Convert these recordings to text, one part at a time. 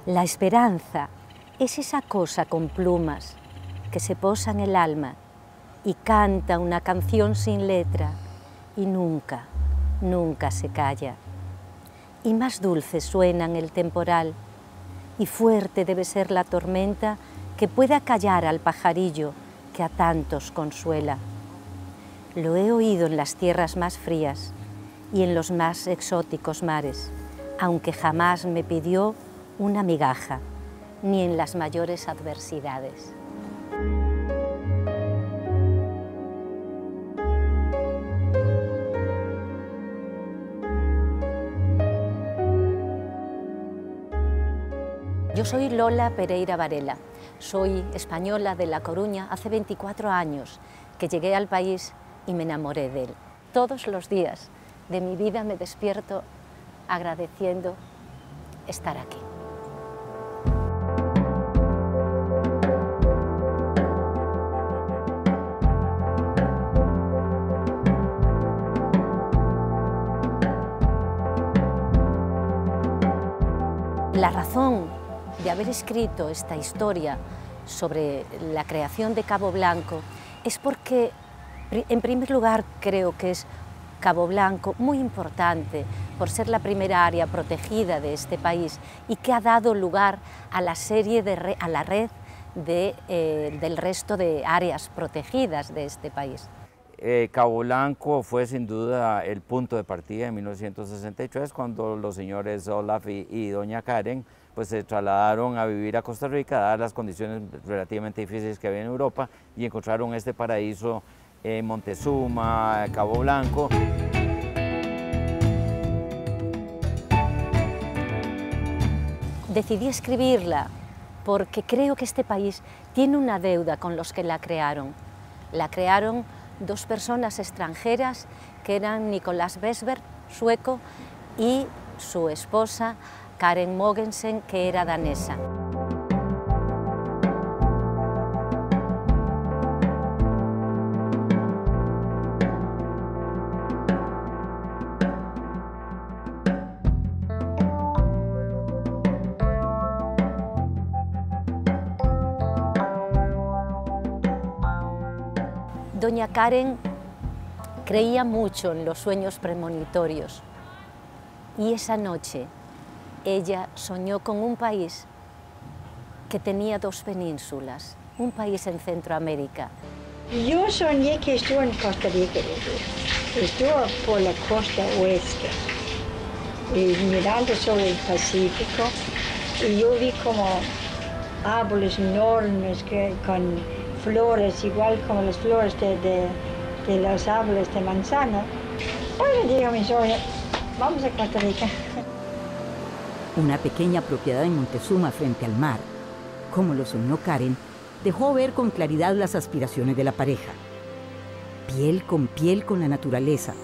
La esperanza es esa cosa con plumas que se posa en el alma y canta una canción sin letra y nunca, nunca se calla. Y más dulce suena en el temporal y fuerte debe ser la tormenta que pueda callar al pajarillo que a tantos consuela. Lo he oído en las tierras más frías y en los más exóticos mares, aunque jamás me pidió una migaja, ni en las mayores adversidades. Yo soy Lola Pereira Varela, soy española de La Coruña. Hace 24 años que llegué al país y me enamoré de él. Todos los días de mi vida me despierto agradeciendo estar aquí. La razón de haber escrito esta historia sobre la creación de Cabo Blanco es porque, en primer lugar, creo que es Cabo Blanco muy importante por ser la primera área protegida de este país y que ha dado lugar a la red del resto de áreas protegidas de este país. Cabo Blanco fue sin duda el punto de partida en 1963, cuando los señores Olaf y doña Karen pues se trasladaron a vivir a Costa Rica, dadas las condiciones relativamente difíciles que había en Europa, y encontraron este paraíso en Montezuma, Cabo Blanco. Decidí escribirla porque creo que este país tiene una deuda con los que la crearon. La crearon dos personas extranjeras que eran Nicolás Vesberg, sueco, y su esposa Karen Mogensen, que era danesa. Doña Karen creía mucho en los sueños premonitorios y esa noche ella soñó con un país que tenía dos penínsulas, un país en Centroamérica. Yo soñé que estuve en Costa Rica, estuve por la costa oeste, mirando sobre el Pacífico, y yo vi como árboles enormes con flores, igual como las flores de los árboles de manzana. Bueno, digo a mi sobrina, vamos a Costa Rica. Una pequeña propiedad en Montezuma frente al mar, como lo soñó Karen, dejó ver con claridad las aspiraciones de la pareja. Piel con la naturaleza,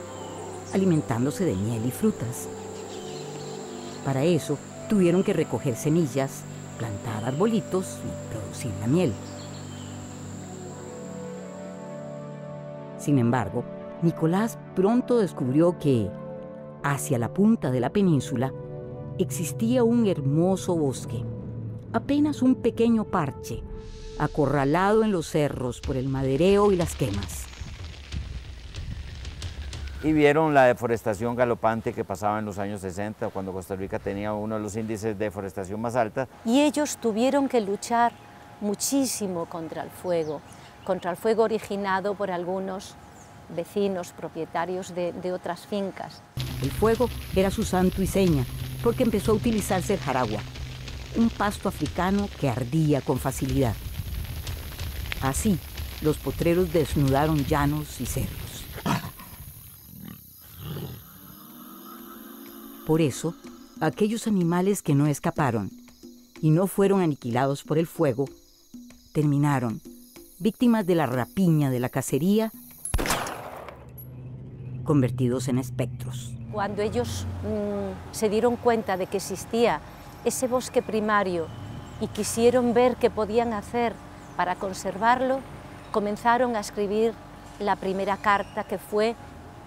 alimentándose de miel y frutas. Para eso tuvieron que recoger semillas, plantar arbolitos y producir la miel. Sin embargo, Nicolás pronto descubrió que, hacia la punta de la península, existía un hermoso bosque, apenas un pequeño parche, acorralado en los cerros por el madereo y las quemas. Y vieron la deforestación galopante que pasaba en los años 60, cuando Costa Rica tenía uno de los índices de deforestación más altos. Y ellos tuvieron que luchar muchísimo contra el fuego originado por algunos vecinos propietarios de otras fincas. El fuego era su santo y seña, porque empezó a utilizarse el jaragua, un pasto africano que ardía con facilidad. Así, los potreros desnudaron llanos y cerros. Por eso, aquellos animales que no escaparon y no fueron aniquilados por el fuego, terminaron víctimas de la rapiña de la cacería, convertidos en espectros. Cuando ellos se dieron cuenta de que existía ese bosque primario y quisieron ver qué podían hacer para conservarlo, comenzaron a escribir la primera carta, que fue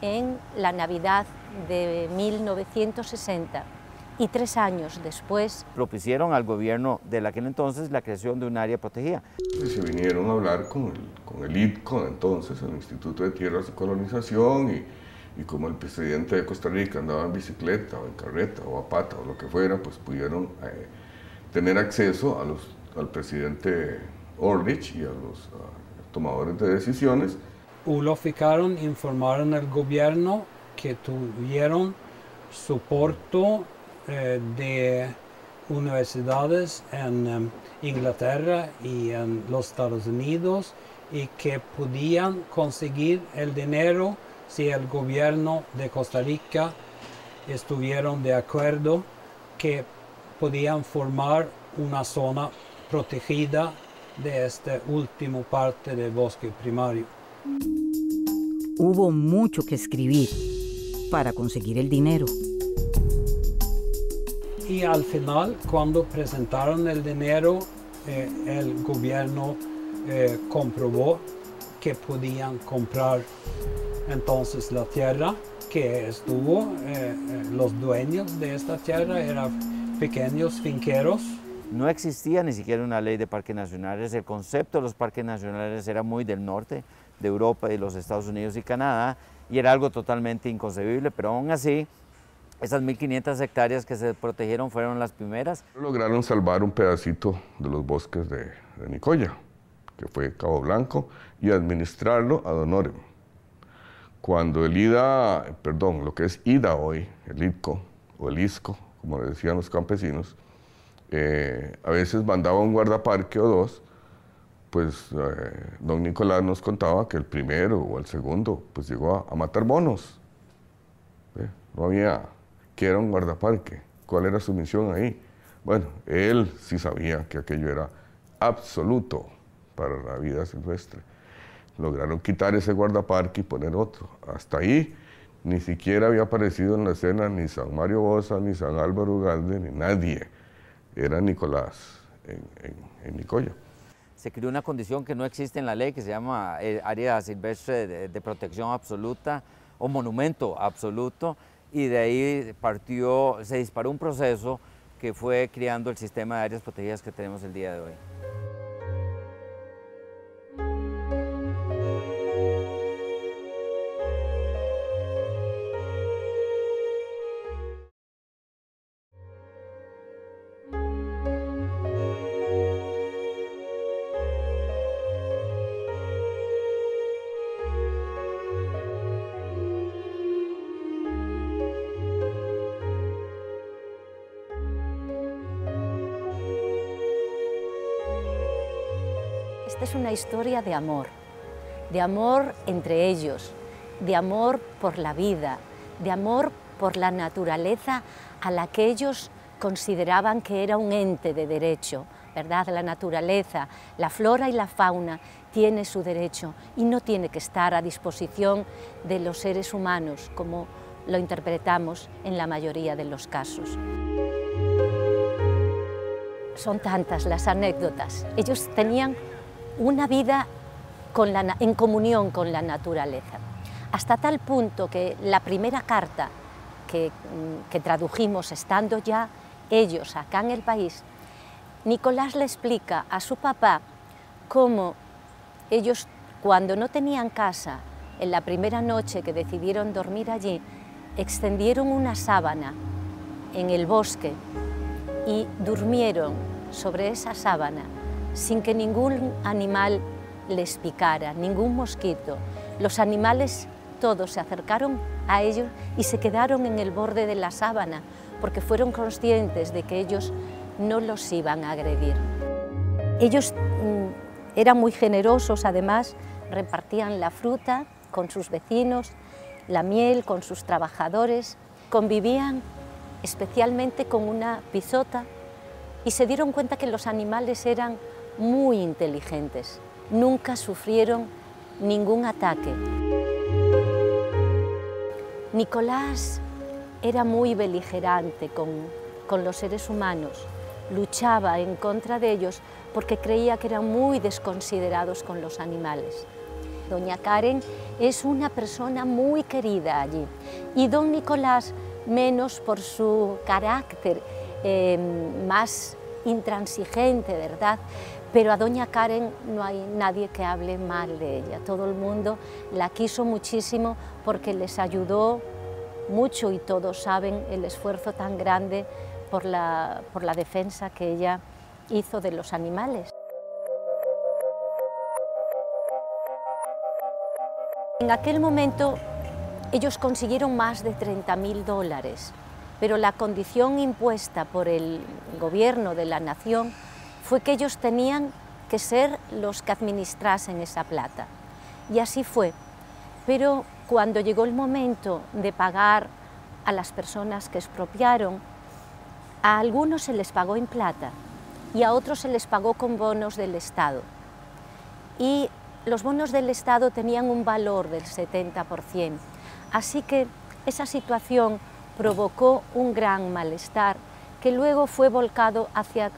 en la Navidad de 1960, y 3 años después propiciaron al gobierno de aquel entonces la creación de un área protegida. Y se vinieron a hablar con el ITCO, entonces, el Instituto de Tierras y Colonización, y como el presidente de Costa Rica andaba en bicicleta o en carreta o a pata o lo que fuera, pues pudieron tener acceso al presidente Orlich y a los tomadores de decisiones. Unificaron, informaron al gobierno que tuvieron soporte de universidades en Inglaterra y en los Estados Unidos y que podían conseguir el dinero si el gobierno de Costa Rica estuvieron de acuerdo que podían formar una zona protegida de esta última parte del bosque primario. Hubo mucho que escribir para conseguir el dinero. Y al final, cuando presentaron el dinero, el gobierno comprobó que podían comprar entonces la tierra, que estuvo, los dueños de esta tierra eran pequeños finqueros. No existía ni siquiera una ley de parques nacionales. El concepto de los parques nacionales era muy del norte, de Europa y los Estados Unidos y Canadá, y era algo totalmente inconcebible, pero aún así, esas 1.500 hectáreas que se protegieron fueron las primeras. Lograron salvar un pedacito de los bosques de Nicoya, que fue Cabo Blanco, y administrarlo ad honorem. Cuando el IDA, perdón, lo que es IDA hoy, el ITCO o el ISCO, como decían los campesinos, a veces mandaba un guardaparque o dos, pues don Nicolás nos contaba que el primero o el segundo pues llegó a matar monos. No había que era un guardaparque, cuál era su misión ahí. Bueno, él sí sabía que aquello era absoluto para la vida silvestre. Lograron quitar ese guardaparque y poner otro. Hasta ahí ni siquiera había aparecido en la escena ni San Mario Bosa, ni San Álvaro Ugalde, ni nadie. Era Nicolás en Nicoya. Se creó una condición que no existe en la ley, que se llama área silvestre de protección absoluta o monumento absoluto, y de ahí se disparó un proceso que fue creando el sistema de áreas protegidas que tenemos el día de hoy. Esta es una historia de amor entre ellos, de amor por la vida, de amor por la naturaleza a la que ellos consideraban que era un ente de derecho, ¿verdad? La naturaleza, la flora y la fauna tiene su derecho y no tiene que estar a disposición de los seres humanos, como lo interpretamos en la mayoría de los casos. Son tantas las anécdotas. Ellos tenían una vida en comunión con la naturaleza, hasta tal punto que la primera carta que tradujimos estando ya ellos acá en el país, Nicolás le explica a su papá cómo ellos, cuando no tenían casa, en la primera noche que decidieron dormir allí, extendieron una sábana en el bosque y durmieron sobre esa sábana sin que ningún animal les picara, ningún mosquito. Los animales todos se acercaron a ellos y se quedaron en el borde de la sábana porque fueron conscientes de que ellos no los iban a agredir. Ellos eran muy generosos, además repartían la fruta con sus vecinos, la miel con sus trabajadores, convivían especialmente con una pizota y se dieron cuenta que los animales eran muy inteligentes, nunca sufrieron ningún ataque. Nicolás era muy beligerante con los seres humanos, luchaba en contra de ellos porque creía que eran muy desconsiderados con los animales. Doña Karen es una persona muy querida allí y don Nicolás menos por su carácter más intransigente, ¿verdad? Pero a doña Karen no hay nadie que hable mal de ella. Todo el mundo la quiso muchísimo porque les ayudó mucho y todos saben el esfuerzo tan grande por la defensa que ella hizo de los animales. En aquel momento ellos consiguieron más de $30.000, pero la condición impuesta por el gobierno de la nación fue que ellos tenían que ser los que administrasen esa plata. Y así fue. Pero cuando llegó el momento de pagar a las personas que expropiaron, a algunos se les pagó en plata y a otros se les pagó con bonos del Estado. Y los bonos del Estado tenían un valor del 70%. Así que esa situación provocó un gran malestar que luego fue volcado hacia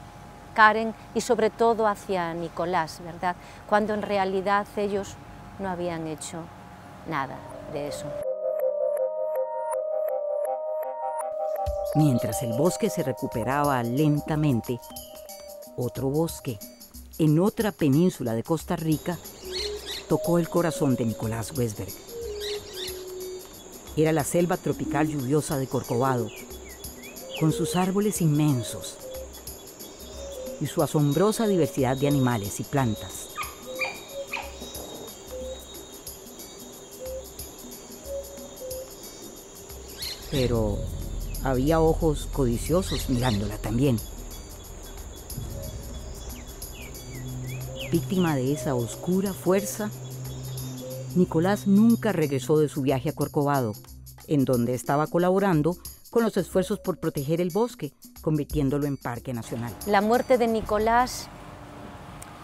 Karen y sobre todo hacia Nicolás, ¿verdad? Cuando en realidad ellos no habían hecho nada de eso. Mientras el bosque se recuperaba lentamente, otro bosque, en otra península de Costa Rica, tocó el corazón de Nicolás Westberg. Era la selva tropical lluviosa de Corcovado, con sus árboles inmensos y su asombrosa diversidad de animales y plantas. Pero había ojos codiciosos mirándola también. Víctima de esa oscura fuerza, Nicolás nunca regresó de su viaje a Corcovado, en donde estaba colaborando con los esfuerzos por proteger el bosque, convirtiéndolo en parque nacional. La muerte de Nicolás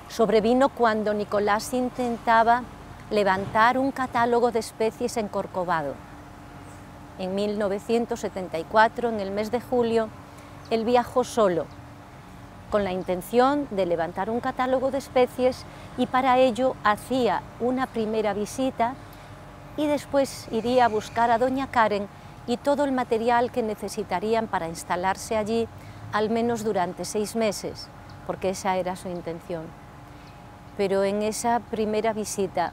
sobrevino cuando Nicolás intentaba levantar un catálogo de especies en Corcovado. En 1974, en el mes de julio, él viajó solo, con la intención de levantar un catálogo de especies, y para ello hacía una primera visita y después iría a buscar a doña Karen y todo el material que necesitarían para instalarse allí, al menos durante 6 meses, porque esa era su intención. Pero en esa primera visita,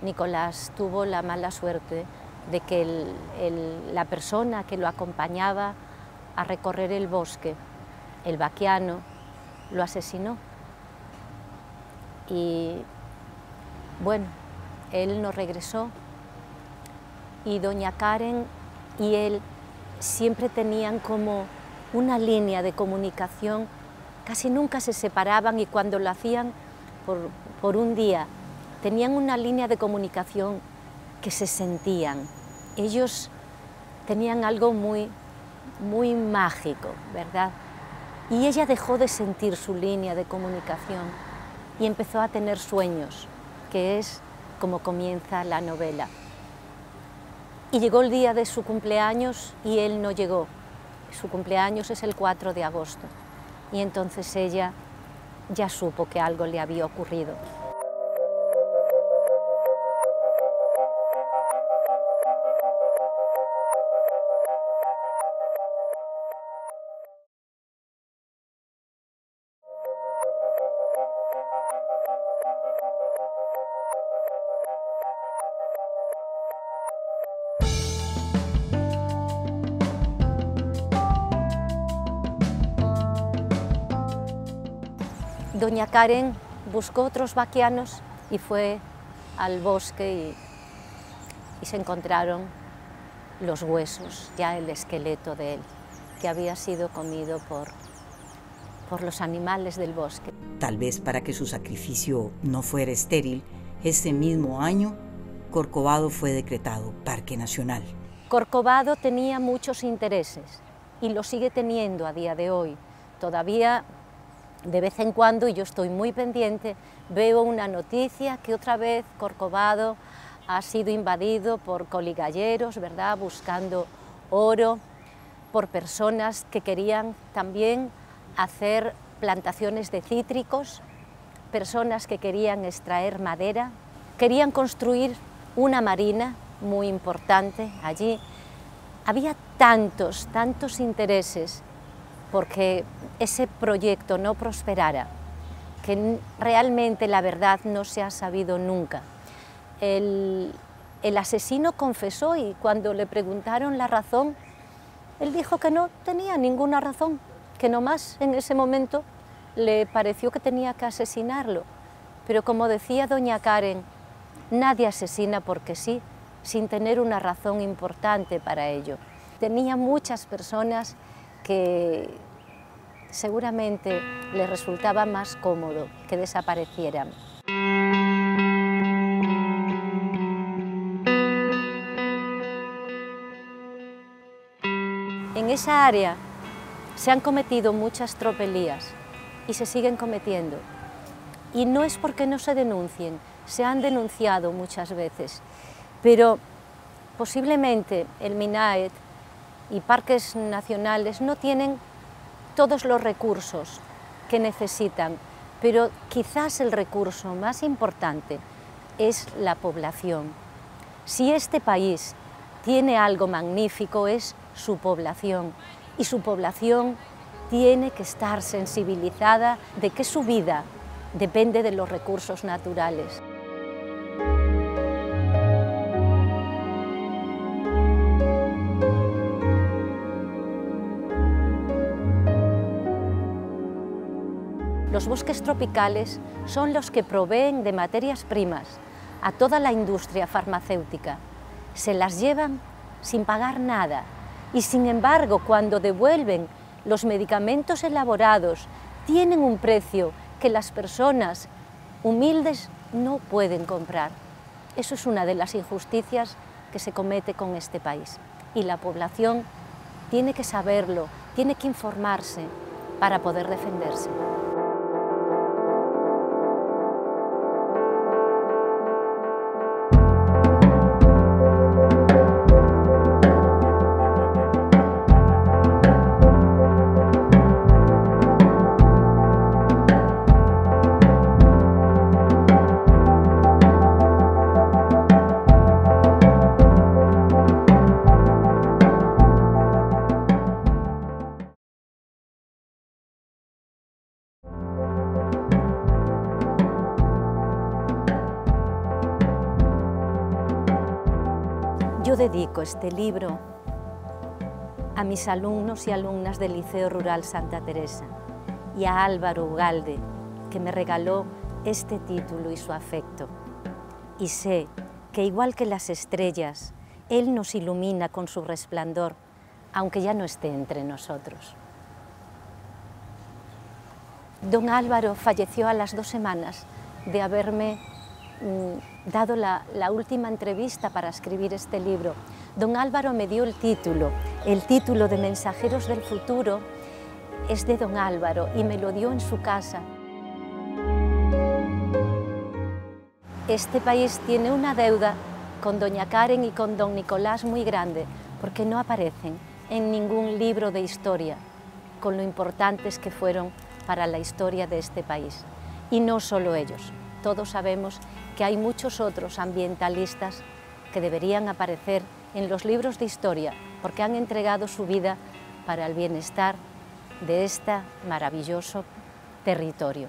Nicolás tuvo la mala suerte de que la persona que lo acompañaba a recorrer el bosque, el vaquiano, lo asesinó. Y bueno, él no regresó y doña Karen y él siempre tenían como una línea de comunicación, casi nunca se separaban, y cuando lo hacían por un día, tenían una línea de comunicación que se sentían. Ellos tenían algo muy mágico, ¿verdad? Y ella dejó de sentir su línea de comunicación y empezó a tener sueños, que es como comienza la novela. Y llegó el día de su cumpleaños y él no llegó. Su cumpleaños es el 4 de agosto. Y entonces ella ya supo que algo le había ocurrido. Doña Karen buscó otros vaquianos y fue al bosque y se encontraron los huesos, ya el esqueleto de él, que había sido comido por los animales del bosque. Tal vez para que su sacrificio no fuera estéril, ese mismo año Corcovado fue decretado Parque Nacional. Corcovado tenía muchos intereses y lo sigue teniendo a día de hoy. Todavía de vez en cuando, y yo estoy muy pendiente, veo una noticia que otra vez Corcovado ha sido invadido por coligalleros, ¿verdad?, buscando oro, por personas que querían también hacer plantaciones de cítricos, personas que querían extraer madera, querían construir una marina muy importante allí, Había tantos intereses porque ese proyecto no prosperara, que realmente la verdad no se ha sabido nunca. El asesino confesó y cuando le preguntaron la razón, él dijo que no tenía ninguna razón, que nomás en ese momento le pareció que tenía que asesinarlo. Pero como decía doña Karen, nadie asesina porque sí, sin tener una razón importante para ello. Tenía muchas personas que seguramente les resultaba más cómodo que desaparecieran. En esa área se han cometido muchas tropelías y se siguen cometiendo. Y no es porque no se denuncien, se han denunciado muchas veces, pero posiblemente el MINAET y parques nacionales no tienen todos los recursos que necesitan, pero quizás el recurso más importante es la población. Si este país tiene algo magnífico es su población, y su población tiene que estar sensibilizada de que su vida depende de los recursos naturales. Los bosques tropicales son los que proveen de materias primas a toda la industria farmacéutica. Se las llevan sin pagar nada y, sin embargo, cuando devuelven los medicamentos elaborados, tienen un precio que las personas humildes no pueden comprar. Eso es una de las injusticias que se comete con este país. Y la población tiene que saberlo, tiene que informarse para poder defenderse. Yo dedico este libro a mis alumnos y alumnas del Liceo Rural Santa Teresa y a Álvaro Ugalde, que me regaló este título y su afecto. Y sé que, igual que las estrellas, él nos ilumina con su resplandor, aunque ya no esté entre nosotros. Don Álvaro falleció a las 2 semanas de haberme dado la última entrevista para escribir este libro. Don Álvaro me dio el título de Mensajeros del Futuro es de don Álvaro y me lo dio en su casa. Este país tiene una deuda con doña Karen y con don Nicolás muy grande, porque no aparecen en ningún libro de historia con lo importantes que fueron para la historia de este país. Y no solo ellos, todos sabemos que hay muchos otros ambientalistas que deberían aparecer en los libros de historia porque han entregado su vida para el bienestar de este maravilloso territorio.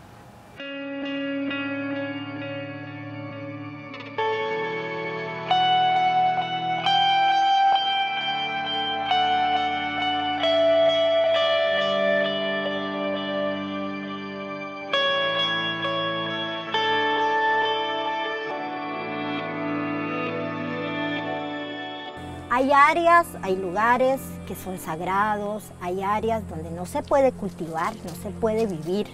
Hay áreas, hay lugares que son sagrados, hay áreas donde no se puede cultivar, no se puede vivir.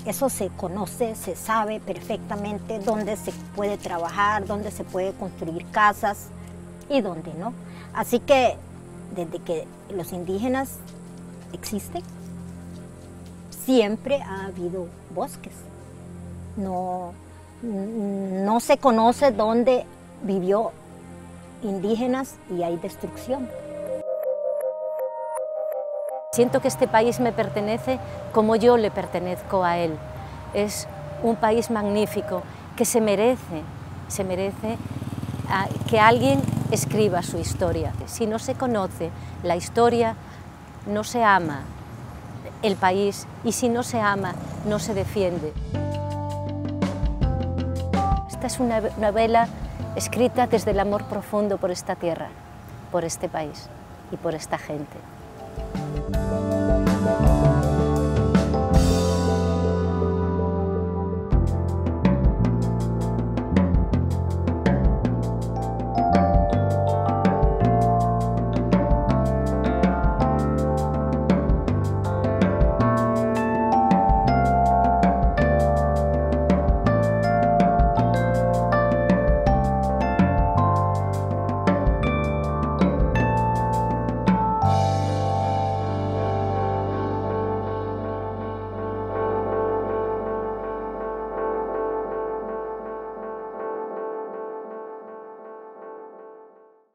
Eso se conoce, se sabe perfectamente dónde se puede trabajar, dónde se puede construir casas y dónde no. Así que desde que los indígenas existen, siempre ha habido bosques. No se conoce dónde vivió indígenas y hay destrucción. Siento que este país me pertenece como yo le pertenezco a él. Es un país magnífico que se merece que alguien escriba su historia. Si no se conoce la historia, no se ama el país, y si no se ama, no se defiende. Esta es una novela escrita desde el amor profundo por esta tierra, por este país y por esta gente.